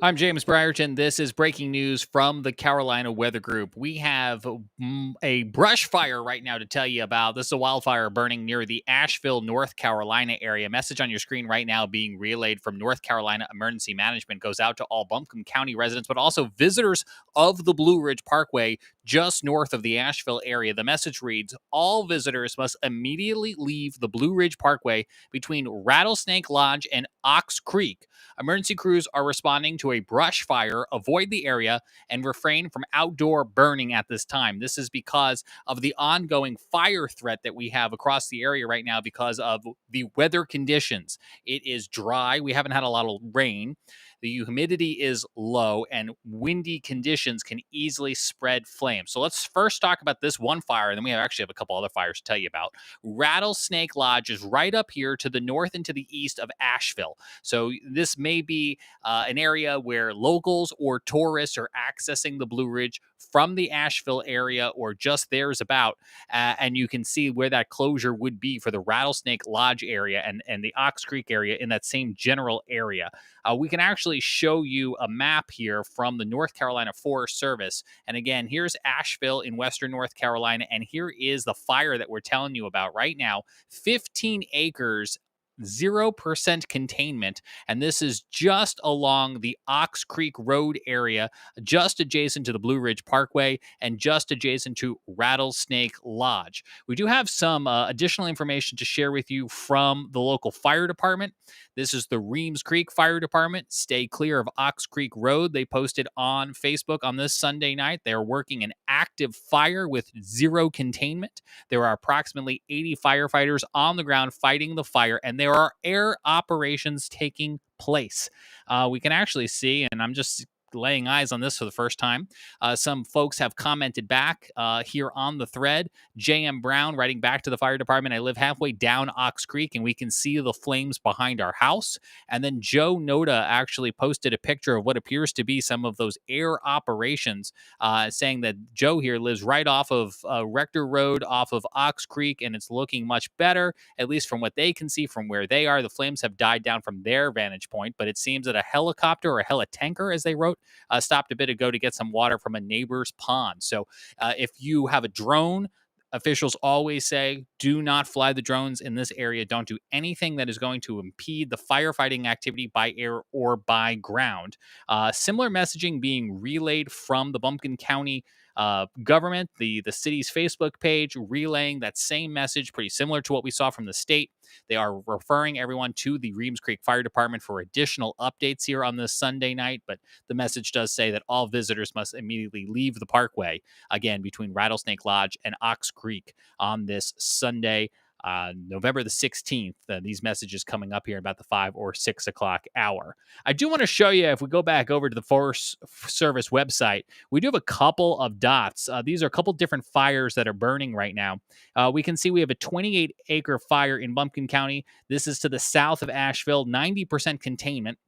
I'm James Brierton. This is breaking news from the Carolina Weather Group. We have a brush fire right now to tell you about. This is a wildfire burning near the Asheville, North Carolina area. Message on your screen right now being relayed from North Carolina Emergency Management goes out to all Buncombe County residents, but also visitors of the Blue Ridge Parkway just north of the Asheville area. The message reads, all visitors must immediately leave the Blue Ridge Parkway between Rattlesnake Lodge and Ox Creek. Emergency crews are responding to a brush fire. Avoid the area and refrain from outdoor burning at this time. This is because of the ongoing fire threat that we have across the area right now because of the weather conditions. It is dry. We haven't had a lot of rain. The humidity is low and windy conditions can easily spread flames. So let's first talk about this one fire, and then we actually have a couple other fires to tell you about. Rattlesnake Lodge is right up here to the north and to the east of Asheville. So this may be an area where locals or tourists are accessing the Blue Ridge from the Asheville area or just there's about, and you can see where that closure would be for the Rattlesnake Lodge area and the Ox Creek area in that same general area. We can actually show you a map here from the North Carolina Forest Service. And again, here's Asheville in western North Carolina, and here is the fire that we're telling you about right now. 15 acres, 0% containment, and this is just along the Ox Creek Road area, just adjacent to the Blue Ridge Parkway and just adjacent to Rattlesnake Lodge. We do have some additional information to share with you from the local fire department. This is the Reems Creek Fire Department. Stay clear of Ox Creek Road. They posted on Facebook on this Sunday night. They're working an active fire with zero containment. There are approximately 80 firefighters on the ground fighting the fire, and there are air operations taking place. We can actually see, and I'm just laying eyes on this for the first time. Some folks have commented back here on the thread. J.M. Brown writing back to the fire department, I live halfway down Ox Creek and we can see the flames behind our house. And then Joe Noda actually posted a picture of what appears to be some of those air operations, saying that Joe here lives right off of Rector Road off of Ox Creek, and it's looking much better, at least from what they can see from where they are. The flames have died down from their vantage point, but it seems that a helicopter or a helitanker, as they wrote, stopped a bit ago to get some water from a neighbor's pond. So if you have a drone, officials always say, do not fly the drones in this area. Don't do anything that is going to impede the firefighting activity by air or by ground. Similar messaging being relayed from the Buncombe County government, the city's Facebook page, relaying that same message, pretty similar to what we saw from the state. They are referring everyone to the Reems Creek Fire Department for additional updates here on this Sunday night, but the message does say that all visitors must immediately leave the parkway, again, between Rattlesnake Lodge and Ox Creek on this Sunday, November the 16th. These messages coming up here about the 5 or 6 o'clock hour. I do want to show you, if we go back over to the Forest Service website, we do have a couple of dots. These are a couple different fires that are burning right now. We can see we have a 28-acre fire in Buncombe County. This is to the south of Asheville, 90% containment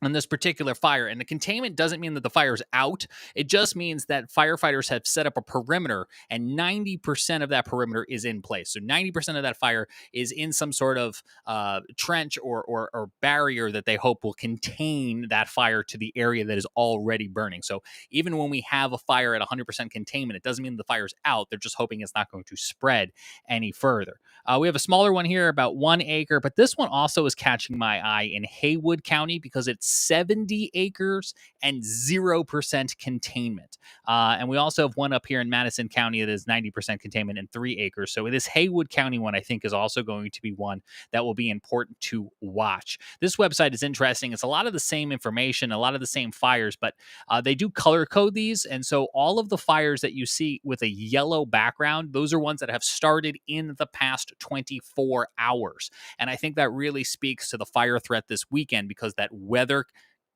on this particular fire. And the containment doesn't mean that the fire's out. It just means that firefighters have set up a perimeter and 90% of that perimeter is in place. So 90% of that fire is in some sort of trench or barrier that they hope will contain that fire to the area that is already burning. So even when we have a fire at 100% containment, it doesn't mean the fire's out. They're just hoping it's not going to spread any further. We have a smaller one here, about 1 acre, but this one also is catching my eye in Haywood County because it's 70 acres and 0% containment. And we also have one up here in Madison County that is 90% containment and 3 acres. So this Haywood County one, I think, is also going to be one that will be important to watch. This website is interesting. It's a lot of the same information, a lot of the same fires, but they do color code these. And so all of the fires that you see with a yellow background, those are ones that have started in the past 24 hours. And I think that really speaks to the fire threat this weekend because that weather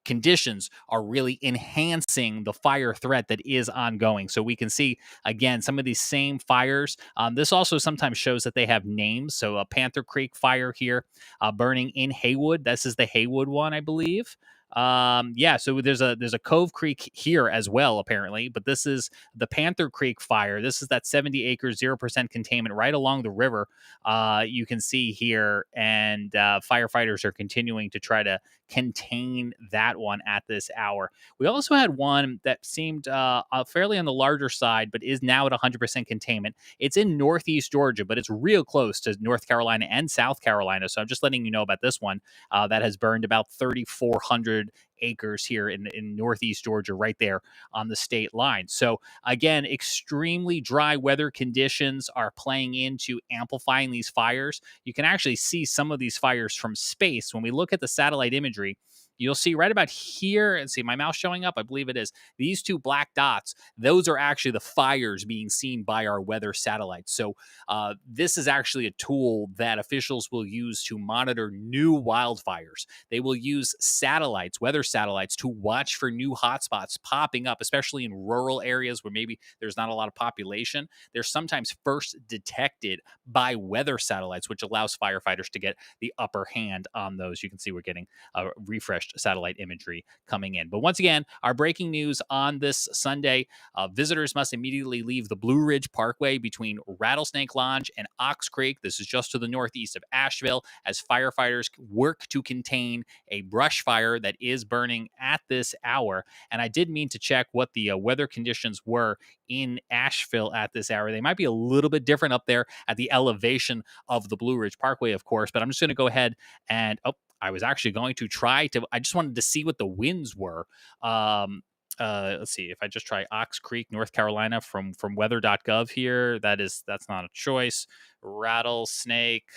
conditions are really enhancing the fire threat that is ongoing. So we can see, again, some of these same fires. This also sometimes shows that they have names. So a Panther Creek fire here burning in Haywood. This is the Haywood one, I believe. So there's a Cove Creek here as well, apparently, but this is the Panther Creek fire. This is that 70 acres, 0% containment right along the river. You can see here, and firefighters are continuing to try to contain that one at this hour. We also had one that seemed fairly on the larger side, but is now at 100% containment. It's in Northeast Georgia, but it's real close to North Carolina and South Carolina. So I'm just letting you know about this one that has burned about 3,400 acres here in Northeast Georgia, right there on the state line. So again, extremely dry weather conditions are playing into amplifying these fires. You can actually see some of these fires from space. When we look at the satellite imagery, you'll see right about here, and see my mouse showing up, I believe it is, these two black dots, those are actually the fires being seen by our weather satellites. So this is actually a tool that officials will use to monitor new wildfires. They will use satellites, weather satellites, to watch for new hotspots popping up, especially in rural areas where maybe there's not a lot of population. They're sometimes first detected by weather satellites, which allows firefighters to get the upper hand on those. You can see we're getting refreshed satellite imagery coming in. But once again, our breaking news on this Sunday, visitors must immediately leave the Blue Ridge Parkway between Rattlesnake Lodge and Ox Creek. This is just to the northeast of Asheville, as firefighters work to contain a brush fire that is burning at this hour. And I did mean to check what the weather conditions were in Asheville at this hour. They might be a little bit different up there at the elevation of the Blue Ridge Parkway, of course, but I'm just going to go ahead and, I was actually going to I just wanted to see what the winds were. Let's see if I just try Ox Creek, North Carolina from weather.gov here. That's not a choice. Rattlesnake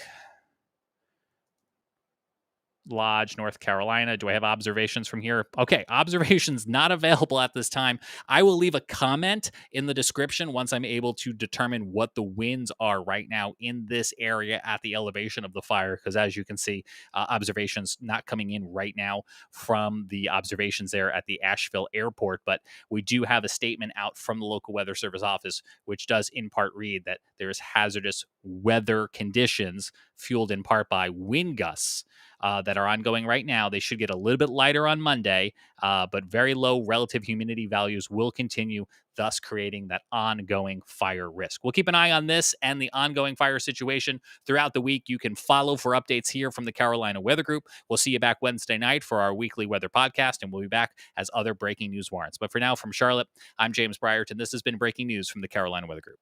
Lodge, North Carolina. Do I have observations from here? Okay, observations not available at this time. I will leave a comment in the description once I'm able to determine what the winds are right now in this area at the elevation of the fire, because as you can see, observations not coming in right now from the observations there at the Asheville airport, but we do have a statement out from the local weather service office, which does in part read that there's hazardous weather conditions fueled in part by wind gusts that are ongoing right now. They should get a little bit lighter on Monday, but very low relative humidity values will continue, thus creating that ongoing fire risk. We'll keep an eye on this and the ongoing fire situation throughout the week. You can follow for updates here from the Carolina Weather Group. We'll see you back Wednesday night for our weekly weather podcast, and we'll be back as other breaking news warrants. But for now, from Charlotte, I'm James Bryerton. This has been breaking news from the Carolina Weather Group.